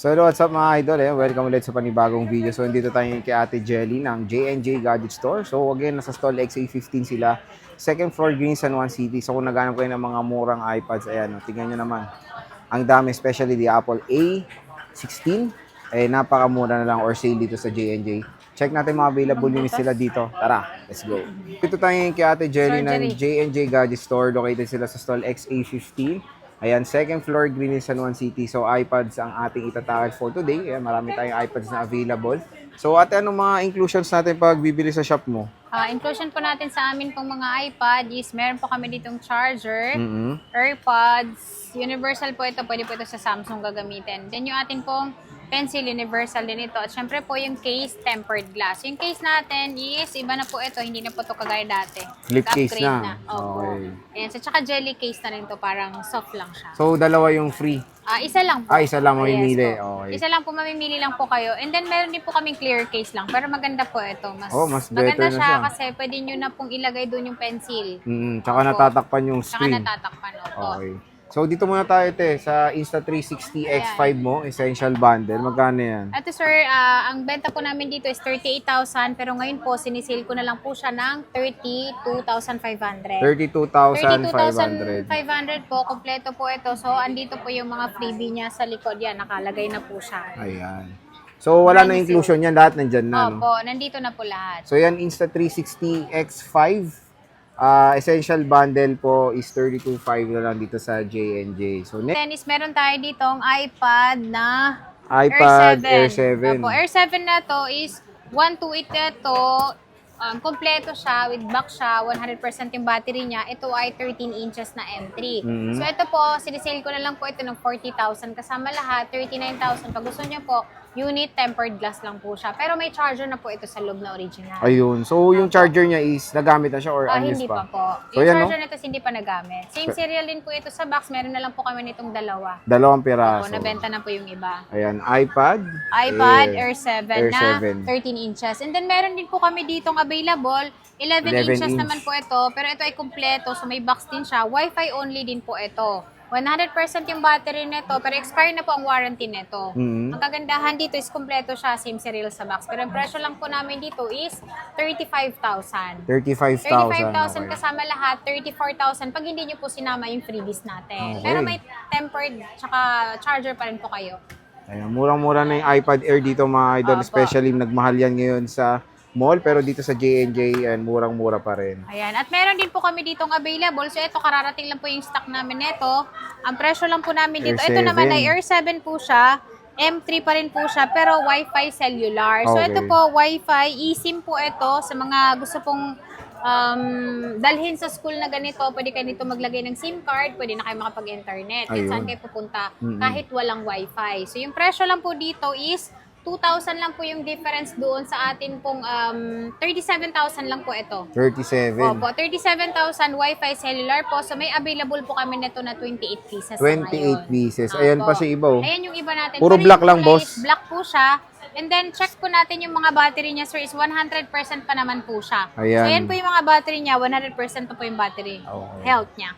So hello, what's up mga idol? Welcome ulit sa panibagong video. So nandito tayo kay Ate Jelly ng J&J Gadget Store. So again, nasa stall XA15 sila. Second floor, Green San Juan City. So kung naghanap kayo ng mga murang iPads, ayan, tingnan nyo naman. Ang dami, especially the Apple A16. Napakamura na lang or sale dito sa J&J. Check natin mga available units sila dito. Tara, let's go. Dito tayo kay Ate Jelly ng J&J Gadget Store. Located sila sa stall XA15. Ayan, second floor, Green San Juan City. So, iPads ang ating itatakal for today. Ayan, marami tayong iPads na available. So, ate, anong mga inclusions natin pag bibili sa shop mo? Inclusion po natin sa amin pong mga iPad is meron po kami ditong charger, AirPods, universal po ito. Pwede po ito sa Samsung gagamitin. Then yung atin pong pencil, universal din ito. At syempre po yung case, tempered glass. Yung case natin is, iba na po ito. Hindi na po ito kagaya dati. Flip case na. Opo. Okay. Ayan. So, tsaka jelly case na rin to. Parang soft lang siya. So, dalawa yung free. Isa lang po. Isa lang mamimili. Yes, Okay. Isa lang po, mamimili lang po kayo. And then, meron din po kaming clear case lang. Pero maganda po ito. Mas better na maganda siya siya. kasi pwede nyo na pong ilagay doon yung pencil. Tsaka natatakpan yung Tsaka screen. natatakpan. Opo. Okay. So, dito muna tayo, te, sa Insta360 X5 mo, Essential Bundle. Magkano yan? Ito sir, ang benta po namin dito is 38,000 pero ngayon po sinisale ko na lang po siya ng 32,500. 32,500. 32,500 po, kompleto po ito. So, andito po yung mga freebie niya sa likod. Yan, nakalagay na po siya. Ayan. So, wala na inclusion yan. Lahat nandyan na, no? Opo, nandito na po lahat. So, yan, Insta360 X5. Essential bundle po is 32,500 na lang dito sa J&J. So, next, Then is meron tayo ditong iPad na iPad Air 7. Opo, Air 7 na to is 128 na to. Kompleto siya, with box siya, 100% yung battery niya. Ito ay 13 inches na M3. So ito po, sinisale ko na lang po ito ng 40,000 kasama lahat, 39,000. Pag gusto niyo po, unit tempered glass lang po siya. Pero may charger na po ito sa loob na original. Ayun. So, yung charger niya is nagamit na siya or unused Hindi pa po. So, Yung yan, charger na ito hindi pa nagamit. Same serial din po ito sa box. Meron na lang po kami nitong dalawa. Dalawang Opo, piraso. nabenta na po yung iba. Ayan, iPad Air 7 Air na 7. 13 inches. And then meron din po kami ditong available. 11 inches naman po ito. Pero ito ay kumpleto. So may box din siya. Wi-Fi only din po ito. 100% yung battery nito. Pero expire na po ang warranty nito. Ang kagandahan dito is kumpleto siya. Same serial sa box. Pero ang presyo lang po namin dito is 35,000. 35,000. 35,000 kasama lahat, 34,000 pag hindi nyo po sinama yung freebies natin. Okay. Pero may tempered tsaka charger pa rin po kayo. Ayan, murang-mura na yung iPad Air dito mga idol. Opo. Especially nagmahal yan ngayon sa mall. Pero dito sa J&J, ayan, murang-mura pa rin. Ayan. At meron din po kami ditong available. So, ito, kararating lang po yung stock namin nito. Ang presyo lang po namin dito. Air Ito naman 7. ay Air 7 po siya. M3 pa rin po siya, pero Wi-Fi cellular. So, Okay. ito po, Wi-Fi. eSIM po ito sa mga gusto pong dalhin sa school na ganito. Pwede kayo dito maglagay ng SIM card. Pwede na kayo makapag-internet. Kahit Ayun. saan kayo pupunta. Kahit walang Wi-Fi. So, yung presyo lang po dito is 2,000 lang po yung difference doon sa atin pong 37,000 lang po ito. 37. Opo, 37,000 Wi-Fi cellular po. So may available po kami nito na 28 pieces sa 28 ngayon. pieces. Ayan Opo. pa si iba, oh. Ayan yung iba natin. Puro Pero black yung lang, kulay boss. is Black po siya. And then check po natin yung mga battery niya, sir, is 100% pa naman po siya. Ayan. So ayan po yung mga battery niya, 100% pa po yung battery Okay. health niya.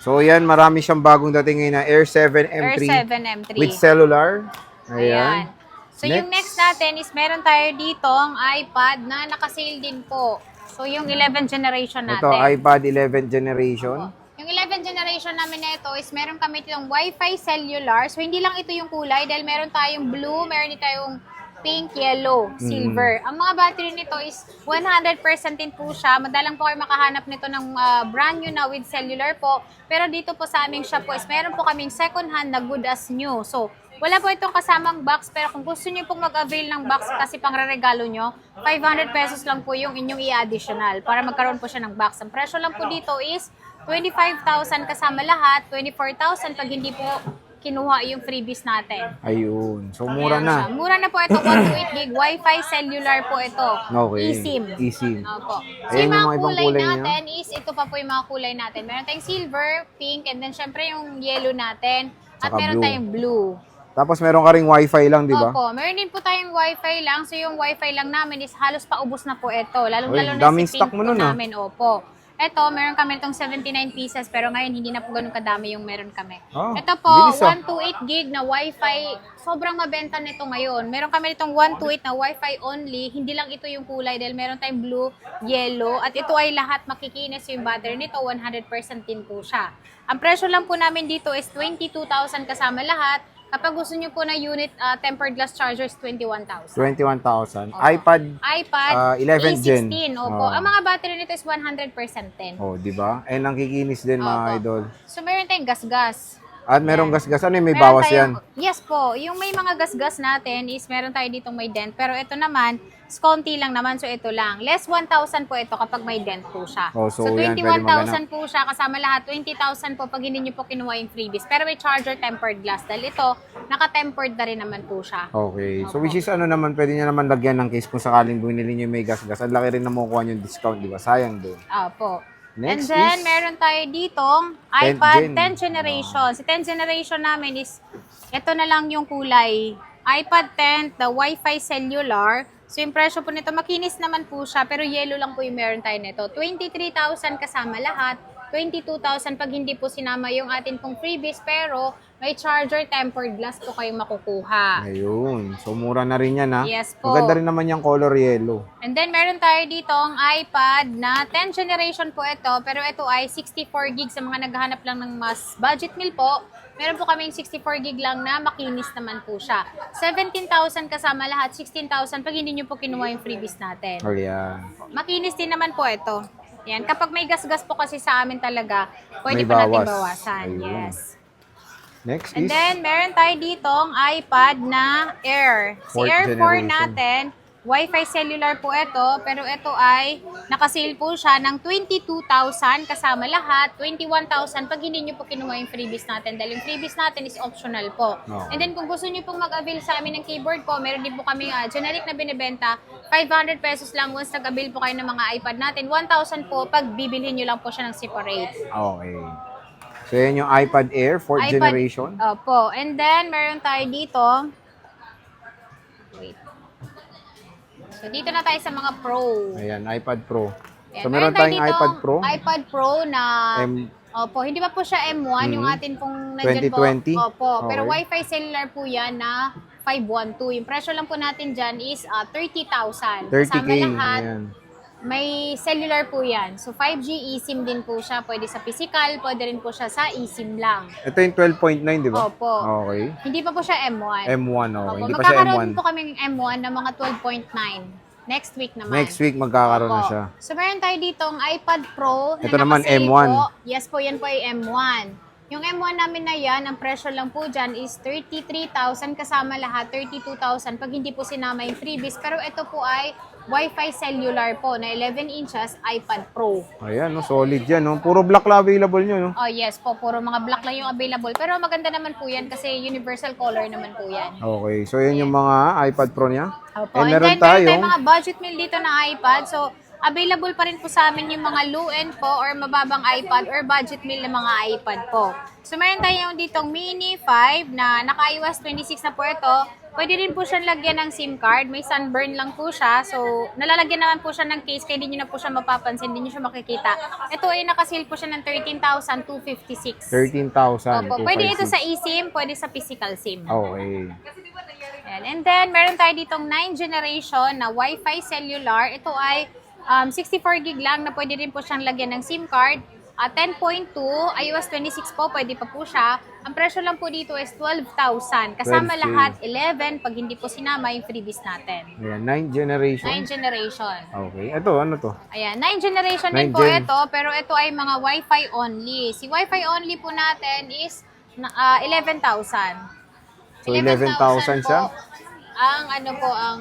So, ayan, marami siyang bagong dating ngayon na Air 7 M3. Air 7 M3. With cellular. Ayan. Ayan. So, yung next natin is meron tayo dito ang iPad na nakasale din po. So, yung 11 generation natin. Ito, iPad 11 generation. Yung 11 generation namin na ito is meron kami itong Wi-Fi cellular. So, hindi lang ito yung kulay dahil meron tayong blue, meron din tayong pink, yellow, silver. Ang mga battery nito is 100% din po siya. Madalang po kayo makahanap nito ng brand new na with cellular po. Pero dito po sa aming shop po is meron po kaming second hand na good as new. So, wala po itong kasamang box, pero kung gusto niyo pong mag-avail ng box kasi pang-regalo nyo, 500 pesos lang po yung inyong i-additional para magkaroon po siya ng box. Ang presyo lang po dito is 25,000 kasama lahat, 24,000 pag hindi po kinuha yung freebies natin. Ayun. So, mura Ayan na. siya. Mura na po ito, 128 gig. Wi-Fi cellular po ito. Okay. eSIM. eSIM. Opo. So, Ayan yung yung mga mga ibang kulay kulay niya. natin is, ito pa po yung mga kulay natin. Meron tayong silver, pink, and then syempre yung yellow natin. At Saka meron blue. tayong blue. Tapos, meron ka ring wifi lang, di ba? Opo, meron din po tayong wifi lang. So yung wifi lang namin is halos paubos na po ito. Lalong-lalo Uy, na daming si stock pink mo po nun, ah. namin. Opo. Ito, meron kami itong 79 pieces, pero ngayon hindi na po ganun kadami yung meron kami. Oh, Ito po, bilis, 128 gig na Wi-Fi. Sobrang mabenta nito ngayon. Meron kami itong 128 na Wi-Fi only. Hindi lang ito yung kulay dahil meron tayong blue, yellow. At ito ay lahat makikinis yung battery nito. 100% din po siya. Ang presyo lang po namin dito is 22,000 kasama lahat. Kapag gusto nyo po na unit tempered glass chargers, 21,000. 21,000. Opo. iPad, iPad 11 gen. A16. Opo. Oh. Ang mga battery nito is 100% din. Oh, di ba? And ang kikinis din mga Opo. idol. So, meron tayong gas-gas. At merong gas-gas. Ano yung may Meron bawas yan? Yes po. Yung may mga gas-gas natin is meron tayo ditong may dent. Pero ito naman, konti lang naman. So, ito lang. Less 1,000 po ito kapag may dent po siya. Oh, so yan, pwede 21,000 po siya. Kasama lahat, 20,000 po pag hindi nyo po kinuha yung freebies. Pero may charger tempered glass. Dahil ito, naka-tempered na rin naman po siya. Okay. So which is ano naman, pwede nyo naman lagyan ng case kung sakaling binili nyo yung may gas-gas. Ang laki rin na makukuha nyo yung discount, di ba? Sayang doon. Opo. And Next then, is meron tayo ditong 10th iPad gen. 10th generation. Si 10th generation namin is, ito na lang yung kulay. iPad 10th, the Wi-Fi cellular. So, yung presyo po nito, makinis naman po siya, pero yellow lang po yung meron tayo nito. 23,000 kasama lahat. 22,000 pag hindi po sinama yung atin pong freebies, pero may charger tempered glass po kayong makukuha. ayun. So mura na rin yan ha. Yes po. Maganda rin naman yung color yellow. And then, meron tayo dito ang iPad na 10th generation po ito, pero ito ay 64 gig sa mga naghahanap lang ng mas budget meal po. Meron po kami yung 64 gig lang na makinis naman po siya. 17,000 kasama lahat, 16,000 pag hindi nyo po kinuha yung freebies natin. Oh yeah. Makinis din naman po ito. Yan. Kapag may gas-gas po kasi sa amin talaga, pwede May pa natin bawas. bawasan. Ayun. Yes. Next And is then, meron tayo ditong iPad na Air. Si Fourth Air 4 generation. natin, Wi-Fi cellular po ito, pero ito ay nakasale po siya ng 22,000 kasama lahat, 21,000 pag hindi nyo po kinuha yung freebies natin dahil yung freebies natin is optional po. Oo. And then kung gusto nyo pong mag-avail sa amin ng keyboard po, meron din po kami generic na binibenta, 500 pesos lang once nag-avail po kayo ng mga iPad natin, 1,000 po pag bibilhin nyo lang po siya ng separate. okay. So yan yung iPad Air 4th generation. Opo. And then, meron tayo dito. Wait. So, dito na tayo sa mga Pro. Ayan, iPad Pro. Ayan, So meron tayo tayong ditong iPad Pro. iPad Pro na M- Opo, hindi pa po siya M1, yung Mhm. atin pong nandyan 2020? po. Opo, pero Okay. Wi-Fi cellular po yan na 512. Yung presyo lang po natin dyan is 30,000. 30K. Kasama lahat, Ayan. may cellular po yan. So 5G eSIM din po siya. Pwede sa physical, pwede rin po siya sa eSIM lang. Ito yung 12.9, di ba? Opo. Okay. Hindi pa po siya M1. M1, okay. Opo, Hindi pa siya magkakaroon M1. po kami ng M1 na mga 12.9. Next week naman. Next week magkakaroon na Opo. siya. So, meron tayo dito ang iPad Pro. Ito naman, nakasale M1. Po. Yes po, yan po ay M1. Yung M1 namin na yan, ang presyo lang po dyan is 33,000 kasama lahat, 32,000 pag hindi po sinama yung freebies. Pero ito po ay Wi-Fi cellular po na 11 inches iPad Pro. Ayan, no, solid yan. No? Puro black lang available nyo. No? Oh yes po, puro mga black lang yung available. Pero maganda naman po yan kasi universal color naman po yan. Okay, so yan yung mga iPad Pro niya. Opo. And And meron then, meron tayong tayong mga budget meal dito na iPad. So, available pa rin po sa amin yung mga low-end po or mababang iPad or budget meal na mga iPad po. So, meron tayong ditong Mini 5 na naka-iOS 26 na po ito. Pwede rin po siyang lagyan ng SIM card. May sunburn lang po siya. So, nalalagyan naman po siya ng case kaya hindi nyo na po siya mapapansin. Hindi nyo siya makikita. Ito ay nakasale po siya ng 13,256. 13,000. Opo. Pwede ito sa eSIM, pwede sa physical SIM. Okay. Ayan. And then, meron tayo ditong 9th generation na Wi-Fi cellular. Ito ay 64 gig lang na pwede rin po siyang lagyan ng SIM card. 10.2, iOS 26 po, pwede pa po siya. Ang presyo lang po dito is 12,000. Kasama 12K. lahat, 11 pag hindi po sinama yung freebies natin. Ayan, 9th generation. 9th generation. Okay. Ito, ano to? Ayan, 9th generation din 9th po gen. ito, pero ito ay mga Wi-Fi only. Si Wi-Fi only po natin is 11,000. So, 11,000 siya? Ang ano po, ang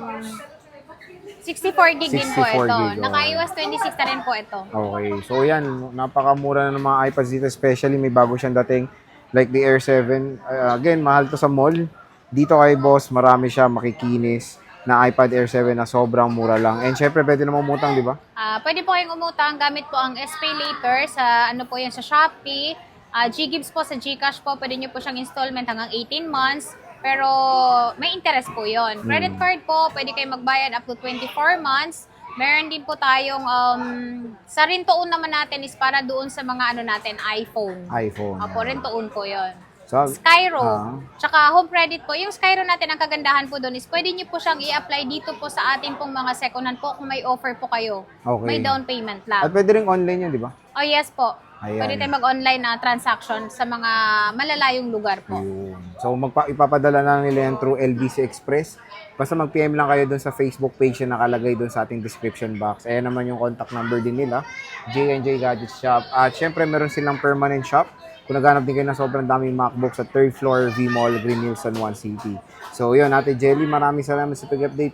64 gig din po 64 ito. gig, oh. Naka-iOS 26 na rin po ito. Okay. So, yan. Napakamura na ng mga iPads dito. Especially, may bago siyang dating. Like the Air 7. Again, mahal to sa mall. Dito kay boss, marami siya makikinis na iPad Air 7 na sobrang mura lang. And syempre, pwede naman umutang, di ba? Pwede po kayong umutang gamit po ang SPay Later sa ano po yan sa Shopee. Ggives po sa Gcash po, pwede nyo po siyang installment hanggang 18 months. Pero may interest po yon. Credit card po, pwede kayo magbayad up to 24 months. Meron din po tayong, sa rintoon naman natin is para doon sa mga ano natin, iPhone. iPhone. Opo, rintoon po yon. So, Skyro. Tsaka home credit po. Yung Skyro natin, ang kagandahan po doon is pwede nyo po siyang i-apply dito po sa atin pong mga second hand po kung may offer po kayo. Okay. May down payment At lang. pwede rin online yun, di ba? Oh yes po. Ayan. Pwede tayo mag-online na transaction sa mga malalayong lugar po. Yun. So, ipapadala na nila yan through LBC Express. Basta mag-PM lang kayo dun sa Facebook page na nakalagay dun sa ating description box. Ayan naman yung contact number din nila, J&J Gadgets Shop. At syempre, meron silang permanent shop. Kung naghanap din kayo ng sobrang daming MacBook sa 3rd floor V Mall, Green Hills, San Juan City. So, yun, Ate Jelly, maraming salamat sa pag-update.